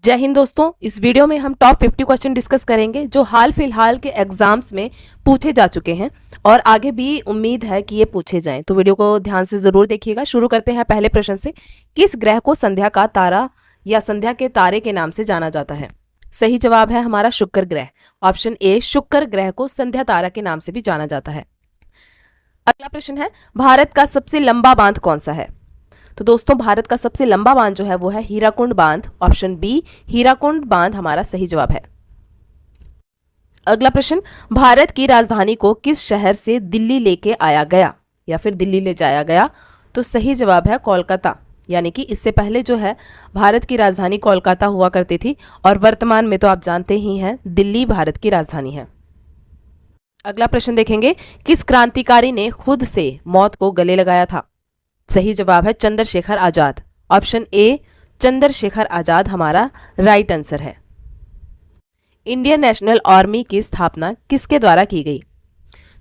जय हिंद दोस्तों। इस वीडियो में हम टॉप 50 क्वेश्चन डिस्कस करेंगे जो हाल फिलहाल के एग्जाम्स में पूछे जा चुके हैं और आगे भी उम्मीद है कि ये पूछे जाएं। तो वीडियो को ध्यान से जरूर देखिएगा। शुरू करते हैं पहले प्रश्न से। किस ग्रह को संध्या का तारा या संध्या के तारे के नाम से जाना जाता है? सही जवाब है हमारा शुक्र ग्रह। ऑप्शन ए, शुक्र ग्रह को संध्या तारा के नाम से भी जाना जाता है। अगला प्रश्न है, भारत का सबसे लंबा बांध कौन सा है? तो दोस्तों, भारत का सबसे लंबा बांध जो है वो है हीराकुंड बांध। ऑप्शन बी, हीराकुंड बांध हमारा सही जवाब है। अगला प्रश्न, भारत की राजधानी को किस शहर से दिल्ली लेके आया गया या फिर दिल्ली ले जाया गया? तो सही जवाब है कोलकाता। यानी कि इससे पहले जो है भारत की राजधानी कोलकाता हुआ करती थी और वर्तमान में तो आप जानते ही हैं दिल्ली भारत की राजधानी है। अगला प्रश्न देखेंगे, किस क्रांतिकारी ने खुद से मौत को गले लगाया था? सही जवाब है चंद्रशेखर आजाद। ऑप्शन ए, चंद्रशेखर आजाद हमारा राइट आंसर है। इंडियन नेशनल आर्मी की स्थापना किसके द्वारा की गई?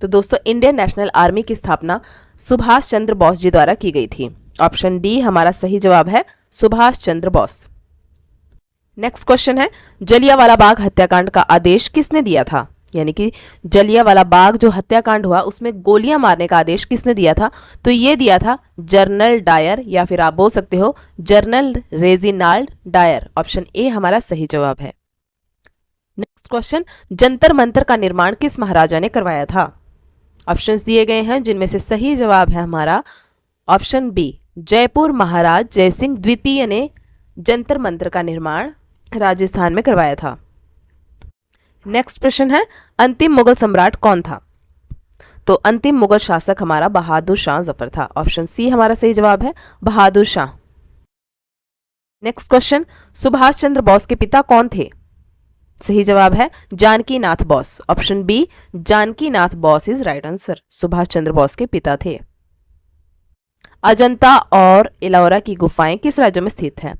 तो दोस्तों, इंडियन नेशनल आर्मी की स्थापना सुभाष चंद्र बोस जी द्वारा की गई थी। ऑप्शन डी हमारा सही जवाब है सुभाष चंद्र बोस। नेक्स्ट क्वेश्चन है, जलियांवाला बाग हत्याकांड का आदेश किसने दिया था? यानी कि जलियांवाला बाग जो हत्याकांड हुआ उसमें गोलियां मारने का आदेश किसने दिया था? तो ये दिया था जनरल डायर या फिर आप बोल सकते हो general Reginald Dyer. Option A हमारा सही जवाब है। नेक्स्ट क्वेश्चन, जंतर मंतर का निर्माण किस महाराजा ने करवाया था? ऑप्शंस दिए गए हैं जिनमें से सही जवाब है हमारा ऑप्शन बी, जयपुर महाराज जयसिंह द्वितीय ने जंतर मंतर का निर्माण राजस्थान में करवाया था। नेक्स्ट प्रश्न है, अंतिम मुगल सम्राट कौन था? तो अंतिम मुगल शासक हमारा बहादुर शाह जफर था। ऑप्शन सी हमारा सही जवाब है बहादुर शाह। नेक्स्ट क्वेश्चन, सुभाष चंद्र बोस के पिता कौन थे? सही जवाब है Janaki Nath Bose. Option B, Janaki Nath Bose is right answer. Subhash Chandra Bose के पिता थे। अजंता और एलोरा की गुफाएं किस राज्य में स्थित है?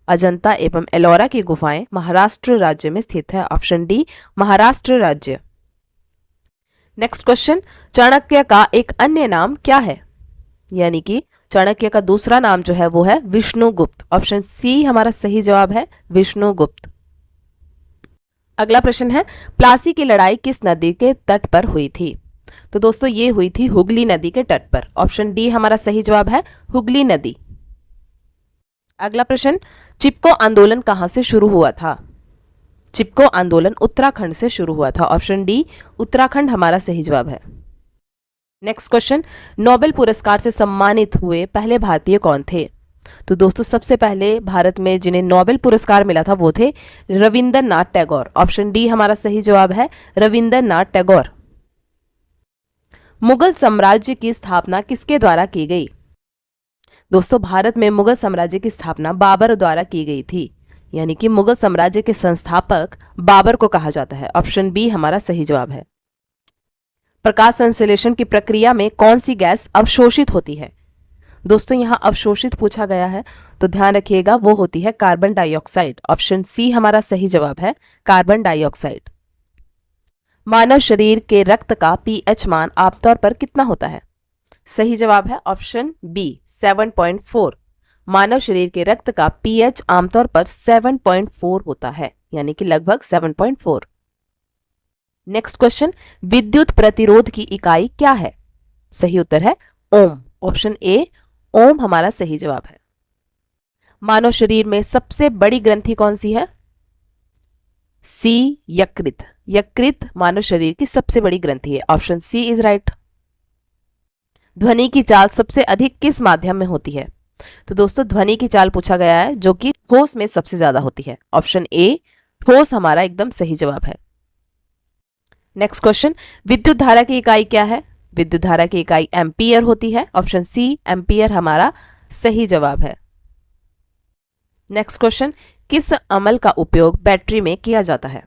अजंता एवं एलोरा की गुफाएं महाराष्ट्र राज्य में स्थित है। ऑप्शन डी, महाराष्ट्र राज्य। नेक्स्ट क्वेश्चन, चाणक्य का एक अन्य नाम क्या है? यानी कि चाणक्य का दूसरा नाम जो है वो है विष्णुगुप्त। ऑप्शन सी हमारा सही जवाब है विष्णुगुप्त। अगला प्रश्न है, प्लासी की लड़ाई किस नदी के तट पर हुई थी? तो दोस्तों, ये हुई थी हुगली नदी के तट पर। ऑप्शन डी हमारा सही जवाब है हुगली नदी। अगला प्रश्न, चिपको आंदोलन कहां से शुरू हुआ था? चिपको आंदोलन उत्तराखंड से शुरू हुआ था। ऑप्शन डी, उत्तराखंड हमारा सही जवाब है। नेक्स्ट क्वेश्चन, नोबेल पुरस्कार से सम्मानित हुए पहले भारतीय कौन थे? तो दोस्तों, सबसे पहले भारत में जिन्हें नोबेल पुरस्कार मिला था वो थे रविंद्रनाथ टैगोर। ऑप्शन डी हमारा सही जवाब है रविंद्रनाथ टैगोर। मुगल साम्राज्य की स्थापना किसके द्वारा की गई? दोस्तों, भारत में मुगल साम्राज्य की स्थापना बाबर द्वारा की गई थी। यानी कि मुगल साम्राज्य के संस्थापक बाबर को कहा जाता है। ऑप्शन बी हमारा सही जवाब है। प्रकाश संश्लेषण की प्रक्रिया में कौन सी गैस अवशोषित होती है? दोस्तों, यहां अवशोषित पूछा गया है तो ध्यान रखिएगा, वो होती है कार्बन डाइऑक्साइड। ऑप्शन सी हमारा सही जवाब है कार्बन डाइऑक्साइड। मानव शरीर के रक्त का पीएच मान आमतौर पर कितना होता है? सही जवाब है ऑप्शन बी, 7.4। मानव शरीर के रक्त का पीएच आमतौर पर 7.4 होता है, यानी कि लगभग 7.4। नेक्स्ट क्वेश्चन, विद्युत प्रतिरोध की इकाई क्या है? सही उत्तर है ओम। ऑप्शन ए, ओम हमारा सही जवाब है। मानव शरीर में सबसे बड़ी ग्रंथि कौन सी है? सी, यकृत। यकृत मानव शरीर की सबसे बड़ी ग्रंथि है। Option C is right. ध्वनि की चाल सबसे अधिक किस माध्यम में होती है? तो दोस्तों, ध्वनि की चाल पूछा गया है जो कि ठोस में सबसे ज्यादा होती है। ऑप्शन ए, ठोस हमारा एकदम सही जवाब है। नेक्स्ट क्वेश्चन, विद्युत धारा की इकाई क्या है? विद्युत धारा की इकाई एम्पियर होती है। ऑप्शन सी, एम्पियर हमारा सही जवाब है। नेक्स्ट क्वेश्चन, किस अमल का उपयोग बैटरी में किया जाता है?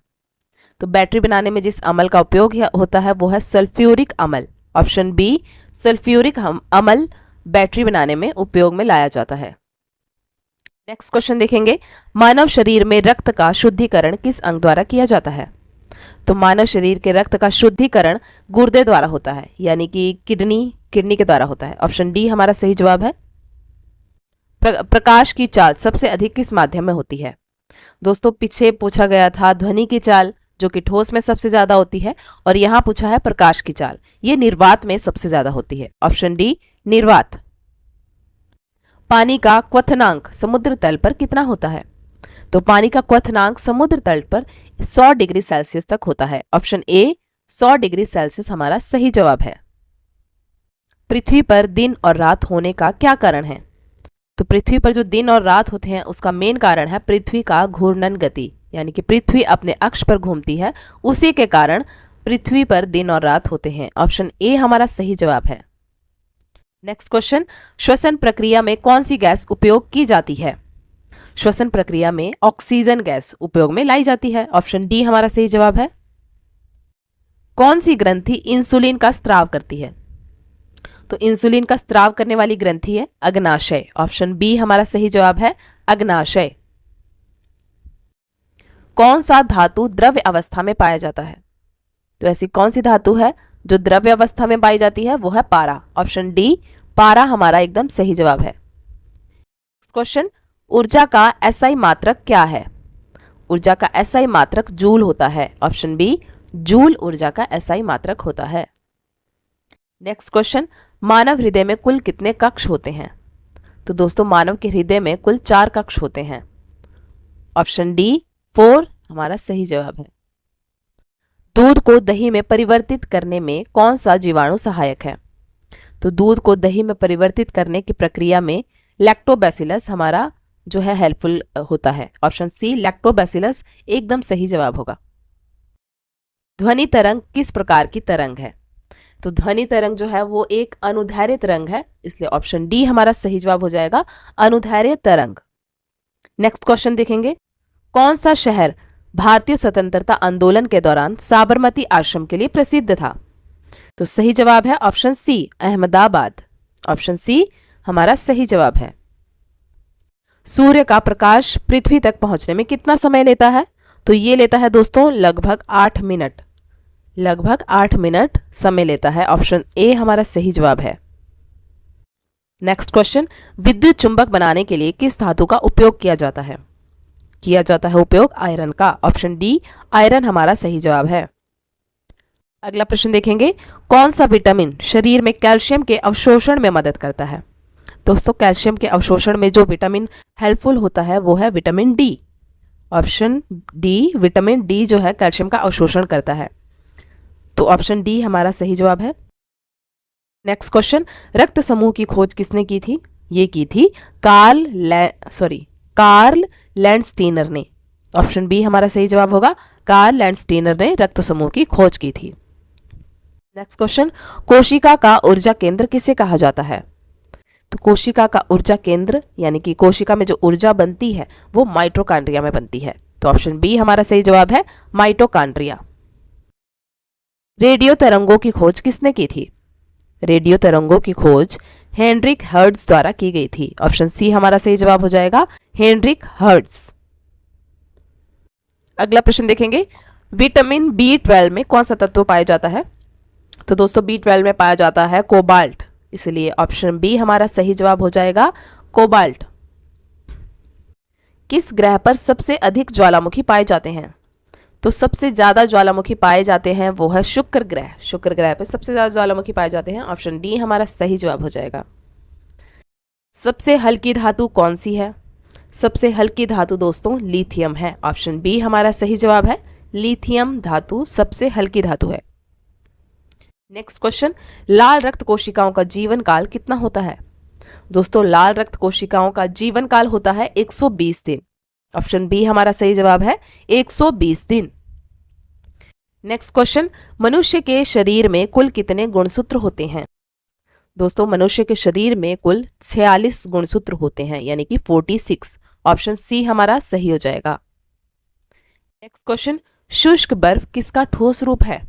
तो बैटरी बनाने में जिस अमल का उपयोग होता है वो है सल्फ्यूरिक अमल। ऑप्शन बी, सल्फ्यूरिक अमल बैटरी बनाने में उपयोग में लाया जाता है। नेक्स्ट क्वेश्चन देखेंगे, मानव शरीर में रक्त का शुद्धिकरण किस अंग द्वारा किया जाता है? तो मानव शरीर के रक्त का शुद्धिकरण गुर्दे द्वारा होता है, यानी कि किडनी के द्वारा होता है। ऑप्शन डी हमारा सही जवाब है। प्रकाश की चाल सबसे अधिक किस माध्यम में होती है? दोस्तों पीछे पूछा गया था ध्वनि की चाल जो कि ठोस में सबसे ज्यादा होती है, और यहाँ पूछा है प्रकाश की चाल, ये निर्वात में सबसे ज्यादा होती है। ऑप्शन डी निर्वात। पानी का क्वथनांक समुद्र तल पर कितना होता है? तो पानी का क्वथनांक समुद्र तल पर 100 डिग्री सेल्सियस तक होता है। ऑप्शन ए 100 डिग्री सेल्सियस हमारा सही जवाब है। पृथ्वी पर दिन और रात होने का क्या कारण है? तो पृथ्वी पर जो दिन और रात होते हैं उसका मेन कारण है पृथ्वी का घूर्णन गति, यानी कि पृथ्वी अपने अक्ष पर घूमती है, उसी के कारण पृथ्वी पर दिन और रात होते हैं। ऑप्शन ए हमारा सही जवाब है। नेक्स्ट क्वेश्चन, श्वसन प्रक्रिया में कौन सी गैस उपयोग की जाती है? श्वसन प्रक्रिया में ऑक्सीजन गैस उपयोग में लाई जाती है। ऑप्शन डी हमारा सही जवाब है। कौन सी ग्रंथि इंसुलिन का स्त्राव करती है? तो इंसुलिन का स्त्राव करने वाली ग्रंथि है अग्नाशय। ऑप्शन बी हमारा सही जवाब है, अग्नाशय। कौन सा धातु द्रव्य अवस्था में पाया जाता है? तो ऐसी कौन सी धातु है जो द्रव्य अवस्था में पाई जाती है? वो है पारा। ऑप्शन डी पारा हमारा एकदम सही जवाब है। क्वेश्चन, ऊर्जा का एसआई मात्रक क्या है? ऊर्जा का एसआई मात्रक जूल होता है। ऑप्शन बी जूल ऊर्जा का एसआई मात्रक होता है। नेक्स्ट क्वेश्चन, मानव हृदय में कुल कितने कक्ष होते हैं? तो दोस्तों मानव के हृदय में कुल 4 कक्ष होते हैं। ऑप्शन डी 4 हमारा सही जवाब है। दूध को दही में परिवर्तित करने में कौन सा जीवाणु सहायक है? तो दूध को दही में परिवर्तित करने की प्रक्रिया में लैक्टोबैसिलस हमारा जो है हेल्पफुल होता है। ऑप्शन सी लैक्टोबैसिलस एकदम सही जवाब होगा। ध्वनि तरंग किस प्रकार की तरंग है? तो ध्वनि तरंग जो है वो एक अनुदैर्घ्य तरंग है, इसलिए ऑप्शन डी हमारा सही जवाब हो जाएगा, अनुदैर्घ्य तरंग। नेक्स्ट क्वेश्चन देखेंगे, कौन सा शहर भारतीय स्वतंत्रता आंदोलन के दौरान साबरमती आश्रम के लिए प्रसिद्ध था? तो सही जवाब है option C Ahmedabad. Option C हमारा सही जवाब है। सूर्य का प्रकाश पृथ्वी तक पहुंचने में कितना समय लेता है? तो ये लेता है दोस्तों लगभग 8 मिनट। लगभग 8 मिनट समय लेता है। ऑप्शन ए हमारा सही जवाब है। नेक्स्ट क्वेश्चन, विद्युत चुंबक बनाने के लिए किस धातु का उपयोग किया जाता है? किया जाता है उपयोग आयरन का। ऑप्शन डी आयरन हमारा सही जवाब है। अगला प्रश्न देखेंगे, कौन सा विटामिन शरीर में कैल्शियम के अवशोषण में मदद करता है? दोस्तों कैल्शियम के अवशोषण में जो विटामिन हेल्पफुल होता है वो है vitamin D. Option D vitamin D जो है कैल्शियम का अवशोषण करता है, तो ऑप्शन डी हमारा सही जवाब है। नेक्स्ट क्वेश्चन, रक्त समूह की खोज किसने की थी? ये की थी कार्ल लैंडस्टीनर ने। ऑप्शन बी हमारा सही जवाब होगा, कार्ल लैंडस्टीनर ने रक्त समूह की खोज की थी। नेक्स्ट क्वेश्चन, कोशिका का ऊर्जा केंद्र किसे कहा जाता है? तो कोशिका का ऊर्जा केंद्र यानी कि कोशिका में जो ऊर्जा बनती है वो माइटोकॉन्ड्रिया में बनती है, तो ऑप्शन बी हमारा सही जवाब है, माइटोकॉन्ड्रिया। रेडियो तरंगों की खोज किसने की थी? रेडियो तरंगों की खोज हेनरिक हर्ट्ज द्वारा की गई थी। ऑप्शन सी हमारा सही जवाब हो जाएगा, हेनरिक हर्ट्ज। अगला प्रश्न देखेंगे, विटामिन B12 में कौन सा तत्व पाया जाता है? तो दोस्तों B12 में पाया जाता है कोबाल्ट, इसलिए ऑप्शन बी हमारा सही जवाब हो जाएगा, कोबाल्ट। किस ग्रह पर सबसे अधिक ज्वालामुखी पाए जाते हैं? तो सबसे ज्यादा ज्वालामुखी पाए जाते हैं वो है शुक्र ग्रह। शुक्र ग्रह पे सबसे ज्यादा ज्वालामुखी पाए जाते हैं। ऑप्शन डी हमारा सही जवाब हो जाएगा। सबसे हल्की धातु कौन सी है? सबसे हल्की धातु दोस्तों लिथियम है। ऑप्शन बी हमारा सही जवाब है, लिथियम धातु सबसे हल्की धातु है। नेक्स्ट क्वेश्चन, लाल रक्त कोशिकाओं का जीवन काल कितना होता है? दोस्तों लाल रक्त कोशिकाओं का जीवन काल होता है 120 दिन। ऑप्शन बी हमारा सही जवाब है, 120 दिन। नेक्स्ट क्वेश्चन, मनुष्य के शरीर में कुल कितने गुणसूत्र होते हैं? दोस्तों मनुष्य के शरीर में कुल 46 गुणसूत्र होते हैं, यानी कि 46। ऑप्शन सी हमारा सही हो जाएगा। नेक्स्ट क्वेश्चन, शुष्क बर्फ किसका ठोस रूप है?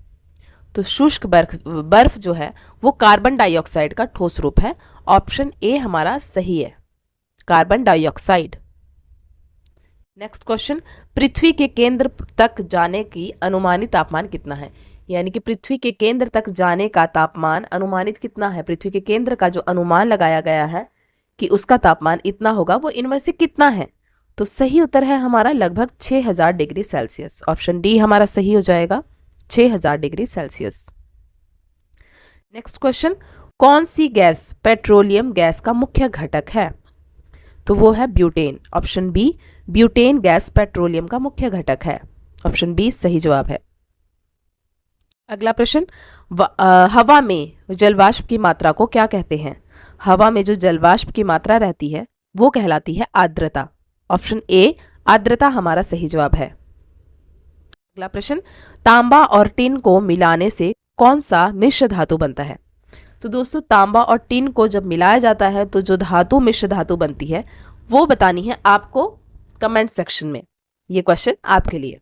तो शुष्क बर्फ जो है वो कार्बन डाइऑक्साइड का ठोस रूप है। ऑप्शन ए हमारा सही है, कार्बन डाइऑक्साइड। नेक्स्ट क्वेश्चन, पृथ्वी के केंद्र तक जाने की अनुमानित तापमान कितना है? यानी कि पृथ्वी के केंद्र तक जाने का तापमान अनुमानित कितना है? पृथ्वी के केंद्र का जो अनुमान लगाया गया है कि उसका तापमान इतना होगा, वो इनमें से कितना है? तो सही उत्तर है हमारा लगभग 6000 डिग्री सेल्सियस। ऑप्शन डी हमारा सही हो जाएगा, 6000 डिग्री सेल्सियस। नेक्स्ट क्वेश्चन, कौन सी गैस पेट्रोलियम गैस का मुख्य घटक है? तो वो है butane. Option B, butane gas petroleum का मुख्य घटक है। ऑप्शन बी सही जवाब है। अगला प्रश्न, हवा में जलवाष्प की मात्रा को क्या कहते हैं? हवा में जो जलवाष्प की मात्रा रहती है वो कहलाती है आर्द्रता। ऑप्शन ए आर्द्रता हमारा सही जवाब है। अगला प्रश्न, तांबा और टिन को मिलाने से कौन सा मिश्र धातु बनता है? तो दोस्तों तांबा और टिन को जब मिलाया जाता है तो जो धातु मिश्र धातु बनती है वो बतानी है आपको कमेंट सेक्शन में। ये क्वेश्चन आपके लिए।